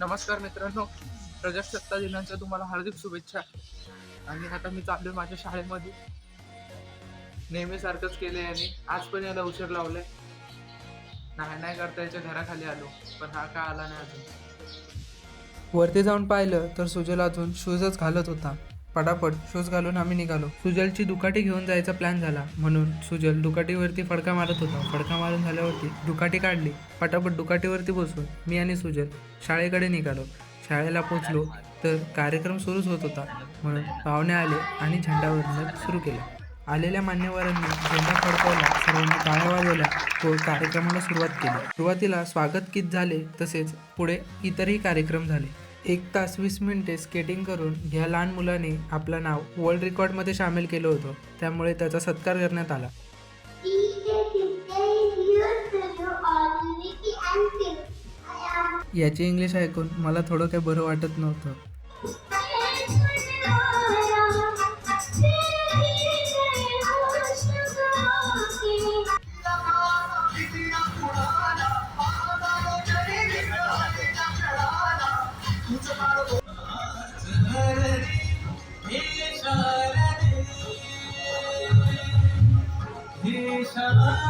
नमस्कार मित्रांनो, प्रजासत्ताक दिनाच्या तुम्हाला हार्दिक शुभेच्छा. आणि आता मी चाललोय माझ्या शाळेमध्ये. नेहमीसारखंच केलंय आणि आज पण याला उशीर लावलाय. नाही नाही करता याच्या घराखाली आलो, पण हा का आला नाही अजून. वरती जाऊन पाहिलं तर सुजल अजून शूजच घालत होता. पटापट शूज घालून आम्ही निघालो. सुजलची दुकाटी घेऊन जायचा प्लॅन झाला, म्हणून सुजल दुकाटीवरती फडका मारत होता. फडका मारून झाल्यावरती दुकाटी काढली. पटापट दुकाटीवरती बसून मी आणि सुजल शाळेकडे निघालो. शाळेला पोचलो तर कार्यक्रम सुरूच होत होता, म्हणून पाहुणे आले आणि झेंडावंदन सुरू केलं. आलेल्या मान्यवरांनी झेंडा फडकवला, सर्वांनी टाळ्या वाजवल्या व कार्यक्रमाला सुरुवात केली. सुरुवातीला स्वागत गीत झाले, तसेच पुढे इतरही कार्यक्रम झाले. 1 तास 20 मिनिटे स्केटिंग करून ह्या लहान मुलाने आपलं नाव वर्ल्ड रेकॉर्डमध्ये सामील केलं होतं, त्यामुळे त्याचा सत्कार करण्यात आला. याची इंग्लिश ऐकून मला थोडं काही बरं वाटत नव्हतं.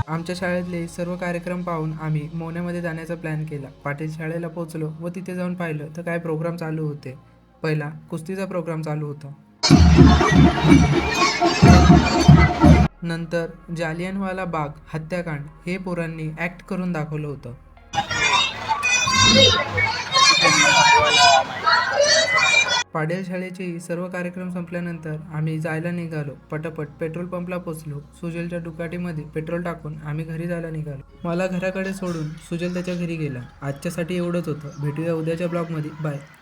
आमच्या शाळेतले सर्व कार्यक्रम पाहून आम्ही मोन्यामध्ये जाण्याचा प्लॅन केला. पाटील शाळेला पोहोचलो व तिथे जाऊन पाहिलं तर काय प्रोग्राम चालू होते. पहिला कुस्तीचा प्रोग्राम चालू होता. नंतर जालियनवाला बाग हत्याकांड हे पोरांनी ॲक्ट करून दाखवलं होतं. पाटील शाळेचे सर्व कार्यक्रम संपल्यानंतर आम्ही जायला निघालो. पटापट पेट्रोल पंपला पोचलो. सुजलच्या दुकाटीमध्ये पेट्रोल टाकून आम्ही घरी जायला निघालो. मला घराकडे सोडून सुजल त्याच्या घरी गेला. आजच्यासाठी एवढंच होतं. भेटूया उद्याच्या ब्लॉगमध्ये. बाय.